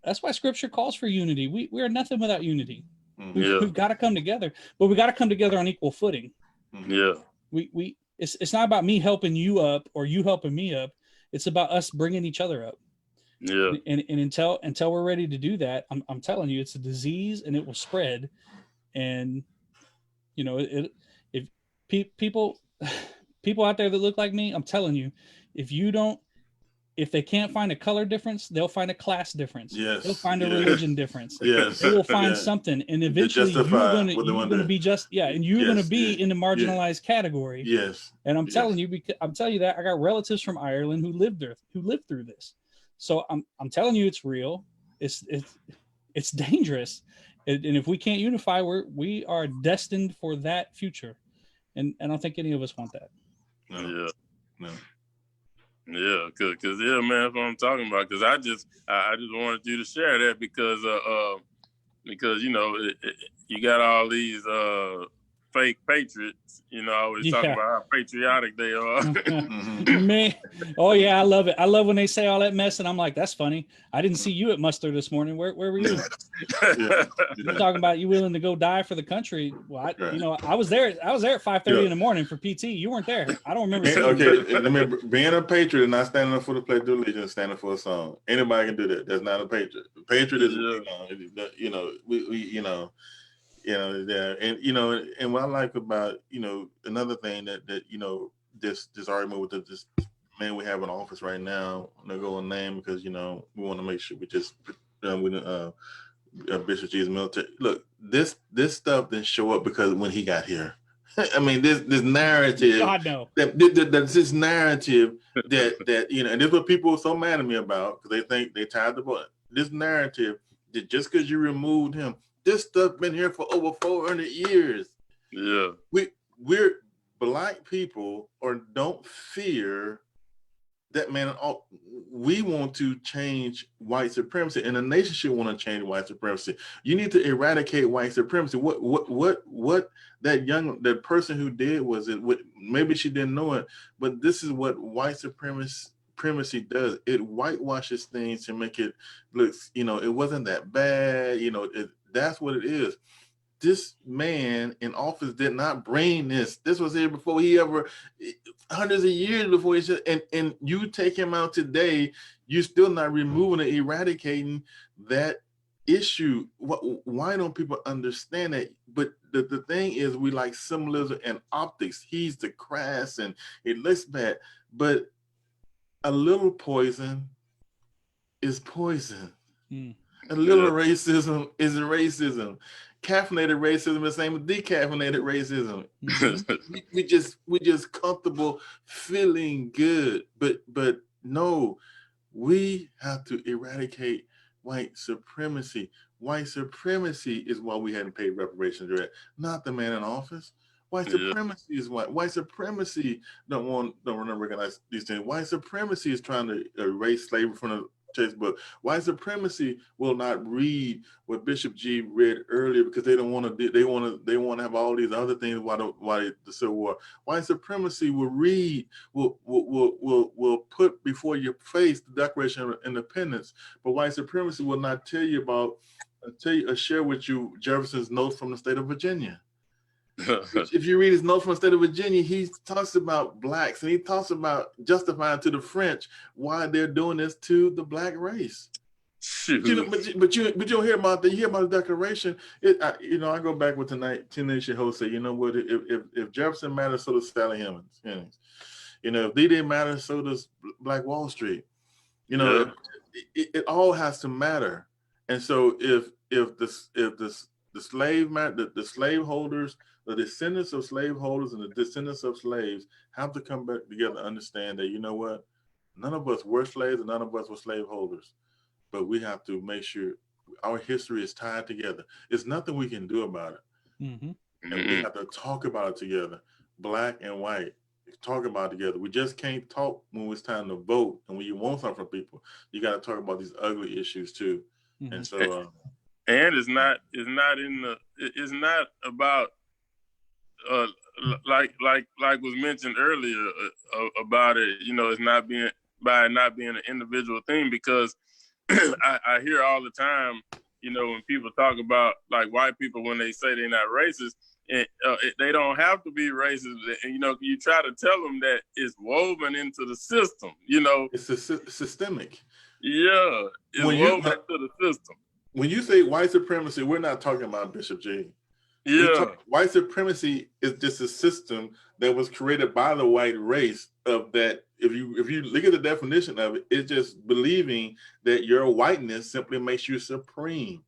S2: That's why Scripture calls for unity. We are nothing without unity. We've got to come together, but we got to come together on equal footing.
S3: Yeah.
S2: It's not about me helping you up or you helping me up. It's about us bringing each other up.
S3: Yeah.
S2: And until we're ready to do that, I'm telling you, it's a disease and it will spread. And if people out there that look like me, I'm telling you, if they can't find a color difference, they'll find a class difference.
S1: Yes.
S2: They'll find a religion difference.
S1: Yes.
S2: They will find something, and eventually you're going to be going to be in the marginalized category.
S1: Yes.
S2: And I'm telling you, because I'm telling you that I got relatives from Ireland who lived through this. So I'm telling you, it's real. It's dangerous, and if we can't unify, we are destined for that future, and I don't think any of us want that.
S3: No. Yeah, cause man, that's what I'm talking about. Cause I just wanted you to share that because you got all these fake patriots, always talking about how patriotic they are.
S2: Man, oh yeah, I love it. I love when they say all that mess, and I'm like, that's funny. I didn't see you at muster this morning. Where were you? You're talking about you willing to go die for the country. Well, I was there. I was there at 5:30 in the morning for PT. You weren't there. I don't remember.
S1: Okay, being a patriot and not standing up for the Pledge of Allegiance, standing for a song. Anybody can do that. That's not a patriot. A patriot is, and what I like about, another thing that this argument with this man we have in office right now, I'm gonna go on name because we want to make sure we just Bishop G's military. Look, this stuff didn't show up because when he got here. I mean, this narrative.
S2: God no.
S1: That's this narrative that and this is what people are so mad at me about, because they think they tied the butt. This narrative that just because you removed him, this stuff been here for over 400 years.
S3: Yeah.
S1: We're black people, or don't fear that, man. We want to change white supremacy, and the nation should want to change white supremacy. You need to eradicate white supremacy. What that person who did was it? Maybe she didn't know it, but this is what white supremacy does. It whitewashes things to make it look, it wasn't that bad. That's what it is. This man in office did not bring this. This was here before he ever, hundreds of years before he should. And you take him out today, you're still not removing or eradicating that issue. Why don't people understand that? But the thing is, we like symbolism and optics. He's the crass and it looks bad, but a little poison is poison. A little racism is racism. Caffeinated racism is the same as decaffeinated racism. we just comfortable feeling good, but no, we have to eradicate white supremacy. White supremacy is why we hadn't paid reparations yet, not the man in office. White supremacy is what white supremacy don't want to recognize these things. White supremacy is trying to erase slavery from the textbook. White supremacy will not read what Bishop G read earlier because they don't want to. They want to have all these other things. Why the Civil War? White supremacy will read will put before your face the Declaration of Independence, but white supremacy will not tell you about share with you Jefferson's notes from the state of Virginia. If you read his notes from the state of Virginia, he talks about blacks and he talks about justifying to the French why they're doing this to the black race. But you don't hear about you hear about the Declaration. I go back with tonight. Teenage host say, you know what? If Jefferson matters, so does Sally Hemings. If they didn't matter, so does Black Wall Street. It all has to matter. And so if the slaveholders, the descendants of slaveholders and the descendants of slaves have to come back together and understand that, you know what, none of us were slaves and none of us were slaveholders, but we have to make sure our history is tied together. There's nothing we can do about it. And we have to talk about it together, black and white. Talk about it together. We just can't talk when it's time to vote and when you want something from people. You got to talk about these ugly issues too. And so
S3: and it's not about like was mentioned earlier about it, it's not being an individual thing, because I hear all the time, when people talk about like white people, when they say they're not racist, and they don't have to be racist, and you try to tell them that it's woven into the system,
S1: it's systemic.
S3: Yeah, it's woven into the system.
S1: When you say white supremacy, we're not talking about Bishop J.
S3: Yeah,
S1: white supremacy is just a system that was created by the white race. Of that, if you look at the definition of it, it's just believing that your whiteness simply makes you supreme.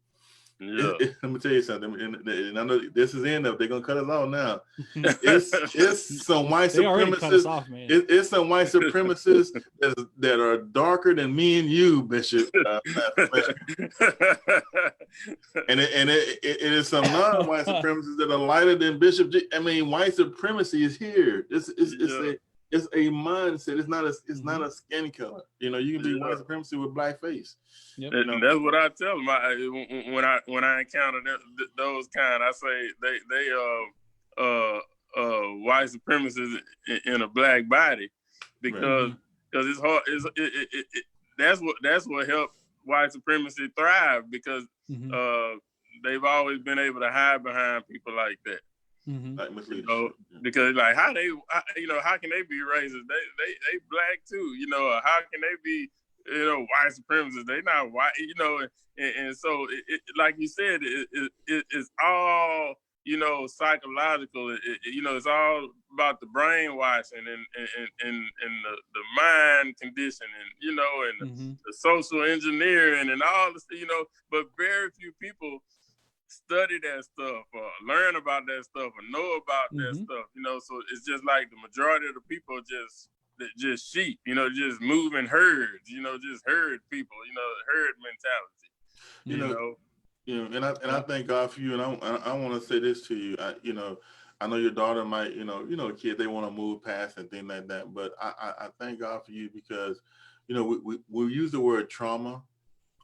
S3: Yeah.
S1: Let me tell you something, and I know this is the end of it. They're gonna cut us off now. It's some white supremacists. It's some white supremacists that are darker than me and you, Bishop. And it is some non-white supremacists that are lighter than Bishop G. I mean, white supremacy is here. It's a mindset. It's not a skin color. You can be white supremacy with black face.
S3: Yep. And that's what I tell them. When I encounter those kind, I say they white supremacists in a black body, because it's hard. That's what helped white supremacy thrive, because they've always been able to hide behind people like that.
S1: Like
S3: because like how can they be racist? They black too, how can they be white supremacists? They not white, and so it like you said, it's all psychological. It's all about the brainwashing and the mind conditioning, and the social engineering and all this, but very few people study that stuff or learn about that stuff or know about that stuff, so it's just like the majority of the people just sheep, just moving herds, just herd people, herd mentality,
S1: and I thank God for you, and I want to say this to you. I know your daughter might, kid, they want to move past and things like that, but I thank God for you, because we use the word trauma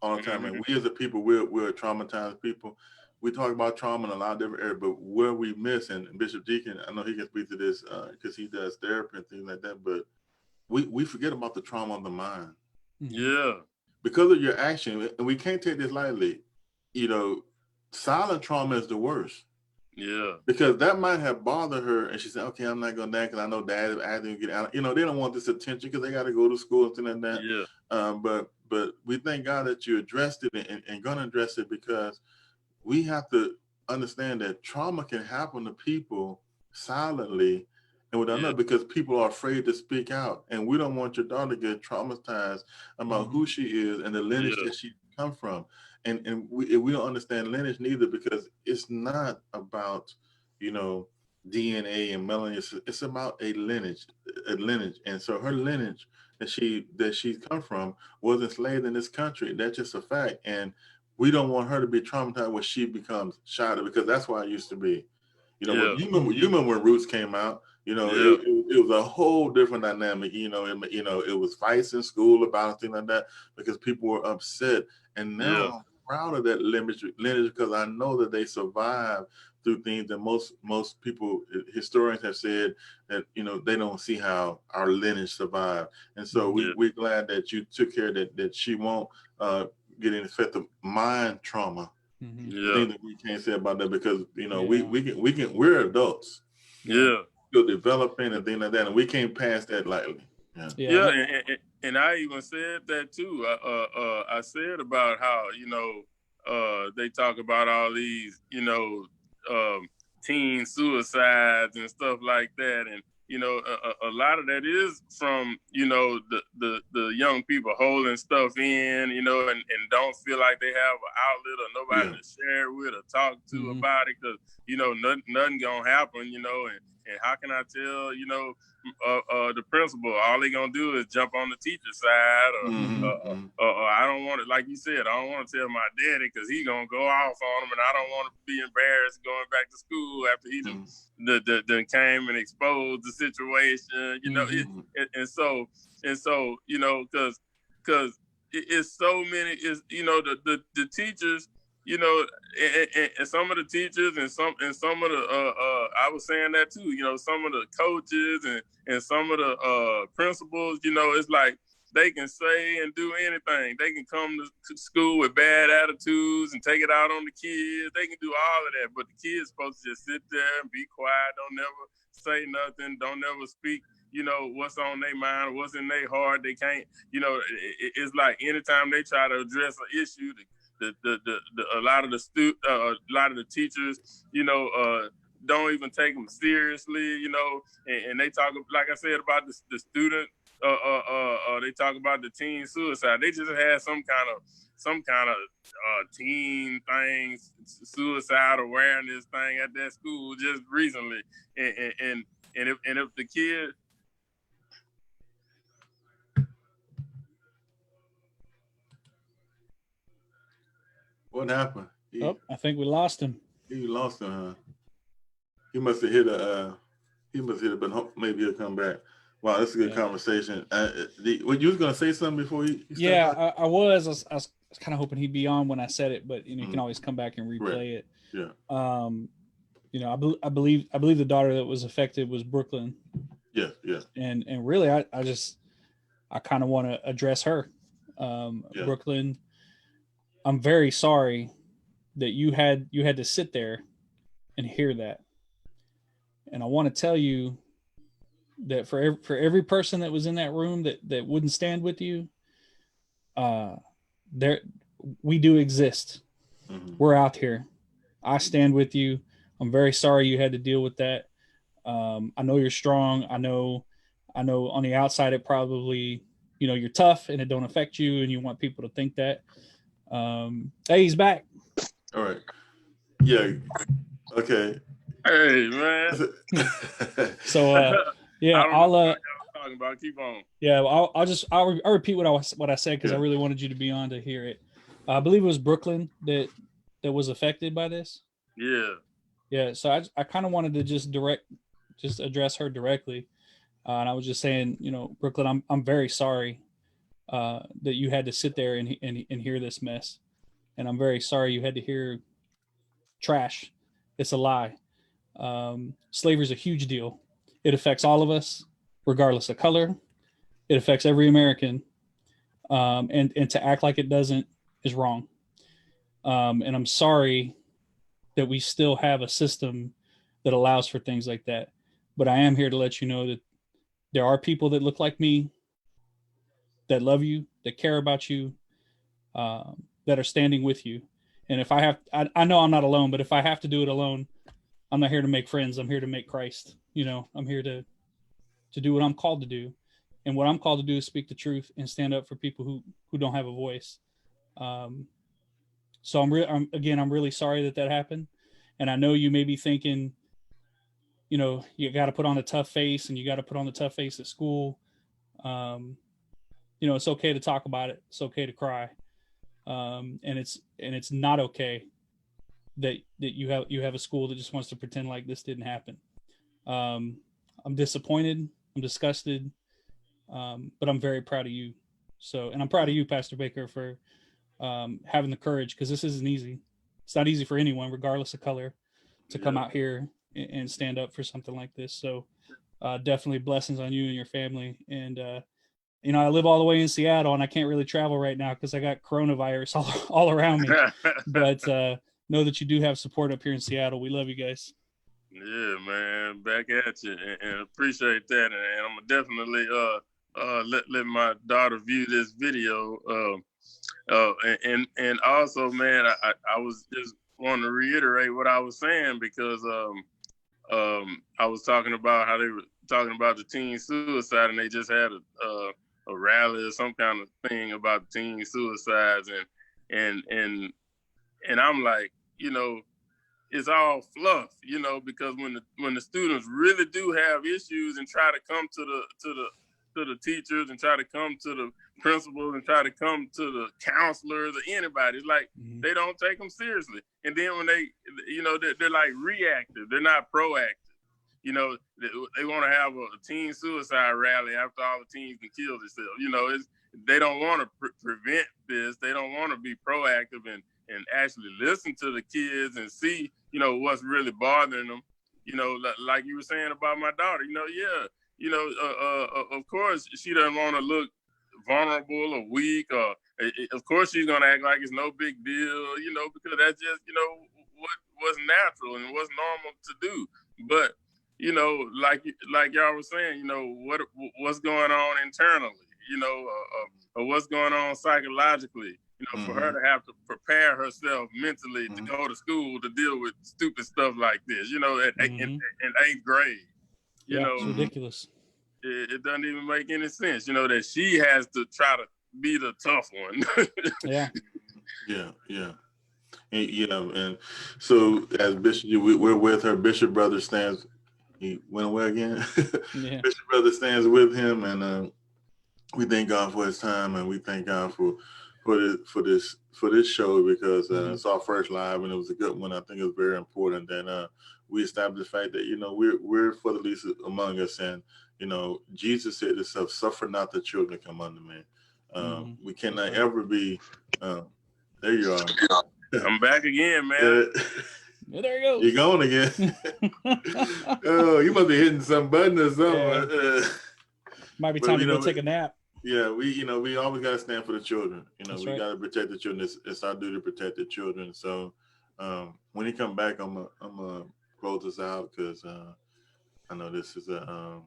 S1: all the time, and we as a people, we're a traumatized people. We talk about trauma in a lot of different areas, but where we miss, and Bishop Deacon, I know he can speak to this because he does therapy and things like that, but we forget about the trauma of the mind.
S3: Yeah.
S1: Because of your action, and we can't take this lightly, silent trauma is the worst.
S3: Yeah.
S1: Because that might have bothered her, and she said, okay, I'm not going to because I know dad is acting, get out. They don't want this attention because they got to go to school and things like that.
S3: Yeah.
S1: But we thank God that you addressed it and going to address it, because we have to understand that trauma can happen to people silently and without knowing, because people are afraid to speak out. And we don't want your daughter to get traumatized about who she is and the lineage that she come from. And we don't understand lineage neither, because it's not about, you know, DNA and melanin. It's about a lineage. And so her lineage that she's come from was enslaved in this country. That's just a fact. And we don't want her to be traumatized when she becomes shattered, because that's why it used to be. You know, when, you remember when Roots came out, you know, it was a whole different dynamic. You know, it was fights in school about things like that because people were upset. And now I'm proud of that lineage, because I know that they survived through things that most people, historians have said that, you know, they don't see how our lineage survived. And so we're glad that you took care that she won't get any effective mind trauma. Things that we can't say about that, because, you know, we're adults. Still developing and things like that, and we can't pass that lightly.
S3: And I even said that too. I said about how, you know, they talk about all these, you know, teen suicides and stuff like that, and you know, a lot of that is from, you know, the young people holding stuff in, you know, and don't feel like they have an outlet or nobody to share with or talk to about it, because, you know, nothing gonna happen, you know, and how can I tell, you know, the principal, all they gonna do is jump on the teacher's side, or I don't want to, like you said, I don't want to tell my daddy because he gonna go off on him, and I don't want to be embarrassed going back to school after he done came and exposed the situation, you know. And so you know, because it's so many, is, you know, the teachers, you know, and some of the teachers and some of the I was saying that too, you know, some of the coaches and some of the principals, you know, it's like they can say and do anything. They can come to school with bad attitudes and take it out on the kids. They can do all of that, but the kids supposed to just sit there and be quiet. Don't never say nothing. Don't never speak, you know, what's on their mind, what's in their heart. They can't, you know, it's like anytime they try to address an issue, a lot of the teachers, you know, don't even take them seriously, you know, and they talk, like I said, about the student, they talk about the teen suicide. They just had some kind of teen thing, suicide awareness thing at that school just recently, and if the kid.
S1: What happened?
S2: I think we lost him.
S1: You lost him, huh? He must have hit but maybe he'll come back. Wow, that's a good conversation. What you was gonna say something before he
S2: I was kind of hoping he'd be on when I said it, but you know, you can always come back and replay it. You know, I believe the daughter that was affected was Brooklyn. And really, I kind of want to address her. Brooklyn, I'm very sorry that you had to sit there and hear that. And I want to tell you that for every person that was in that room that wouldn't stand with you, we do exist. We're out here. I stand with you. I'm very sorry you had to deal with that. I know you're strong. I know on the outside it probably, you know, you're tough and it don't affect you and you want people to think that. Hey, he's back.
S1: All right. Yeah. Okay.
S3: Hey, man.
S2: So I'll
S3: talking about. Keep on.
S2: Yeah, I'll repeat what I said because I really wanted you to be on to hear it. I believe it was Brooklyn that was affected by this. Yeah. So I kind of wanted to just address her directly, and I was just saying, you know, Brooklyn, I'm very sorry that you had to sit there and hear this mess, and I'm very sorry you had to hear trash. It's a lie. Slavery is a huge deal. It affects all of us, regardless of color. It affects every American, and to act like it doesn't is wrong. And I'm sorry that we still have a system that allows for things like that. But I am here to let you know that there are people that look like me, that love you, that care about you, that are standing with you. And if I have, I know I'm not alone, but if I have to do it alone, I'm not here to make friends. I'm here to make Christ. You know, I'm here to do what I'm called to do. And what I'm called to do is speak the truth and stand up for people who don't have a voice. So I'm really sorry that happened. And I know you may be thinking, you know, you got to put on a tough face, and you got to put on the tough face at school. You know, it's okay to talk about it. It's okay to cry. And it's not okay that you have a school that just wants to pretend like this didn't happen. I'm disappointed. I'm disgusted. But I'm very proud of you. So, and I'm proud of you, Pastor Baker, for having the courage, because this isn't easy. It's not easy for anyone, regardless of color, to come out here and stand up for something like this. So definitely blessings on you and your family. And, you know, I live all the way in Seattle, and I can't really travel right now because I got coronavirus all around me. But know that you do have support up here in Seattle. We love you guys.
S3: Yeah, man, back at you, and appreciate that. And I'm definitely let my daughter view this video. And also, man, I was just wanting to reiterate what I was saying, because I was talking about how they were talking about the teen suicide, and they just had a rally or some kind of thing about teen suicides, and I'm like, you know, it's all fluff, you know, because when the students really do have issues and try to come to the teachers and try to come to the principals and try to come to the counselors or anybody, it's like they don't take them seriously. And then when they, you know, they're like reactive, they're not proactive. You know, they want to have a teen suicide rally after all the teens can kill themselves. You know, they don't want to prevent this. They don't want to be proactive and actually listen to the kids and see, you know, what's really bothering them. You know, like you were saying about my daughter, you know, of course she doesn't want to look vulnerable or weak, or of course she's going to act like it's no big deal, you know, because that's just, you know, what's natural and what's normal to do. But, you know, like y'all were saying, you know, what's going on internally, you know, or what's going on psychologically. You know, for her to have to prepare herself mentally to go to school to deal with stupid stuff like this, you know, in 8th grade. You know,
S2: it's ridiculous.
S3: It doesn't even make any sense, you know, that she has to try to be the tough one.
S1: Yeah. And, you know, and so as Bishop, we're with her. Bishop Brother stands. He went away again. Yeah. Bishop Brother stands with him, and we thank God for his time, and we thank God for this show, because it's our first live, and it was a good one. I think it was very important that we established the fact that, you know, we're for the least among us, and, you know, Jesus said himself, "Suffer not the children to come unto me." We cannot ever be. There you are.
S3: I'm back again, man.
S2: Yeah, there you go.
S1: You're gone again. Oh, you must be hitting some button or something.
S2: Yeah. Might be time to go take a nap.
S1: Yeah, we always got to stand for the children. You know,
S2: That's
S1: we
S2: right.
S1: got to protect the children. It's our duty to protect the children. So when he come back, I'm gonna close this out, because I know this is
S3: oh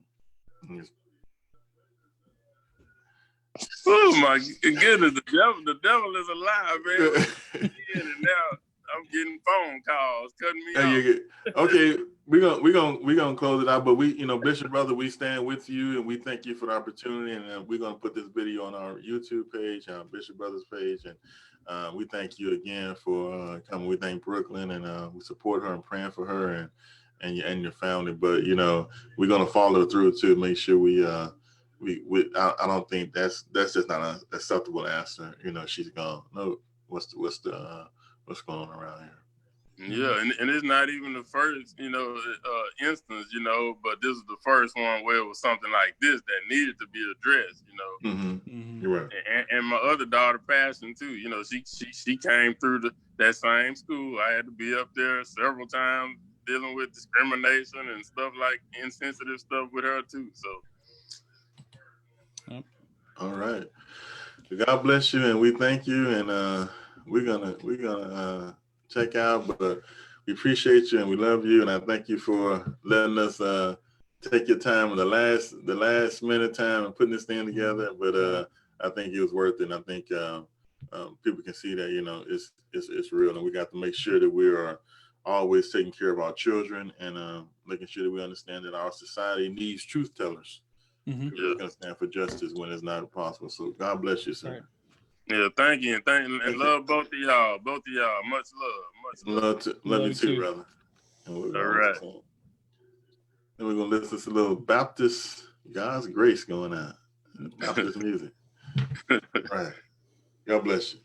S3: my goodness, the devil is alive, man. And now I'm getting phone calls, cutting me off.
S1: Okay, we're gonna close it out, but we, you know, Bishop Brother, we stand with you, and we thank you for the opportunity, and we're gonna put this video on our YouTube page, our Bishop Brothers page, and we thank you again for coming. We thank Brooklyn, and we support her and praying for her and your family. But, you know, we're gonna follow through to make sure I don't think that's just not an acceptable answer. You know, she's gone. No, what's going on around here?
S3: Yeah, and it's not even the first, you know, instance, you know, but this is the first one where it was something like this that needed to be addressed, you know.
S1: You're right.
S3: And my other daughter, Passion, too, you know, she came through that same school. I had to be up there several times dealing with discrimination and stuff, like insensitive stuff with her too. So.
S2: Yep.
S1: All right. God bless you, and we thank you, and we're gonna check out, but we appreciate you and we love you, and I thank you for letting us take your time in the last minute time and putting this thing together. But I think it was worth it, and I think people can see that, you know, it's real, and we got to make sure that we are always taking care of our children and making sure that we understand that our society needs truth tellers.
S2: Mm-hmm.
S1: We're going to stand for justice when it's not possible. So God bless you, sir. Right.
S3: Yeah, thank you, and love both of y'all. Much love.
S1: Love you too, brother.
S3: All right.
S1: Then we're gonna listen to some little Baptist God's grace going on. Baptist music. All right. God bless you.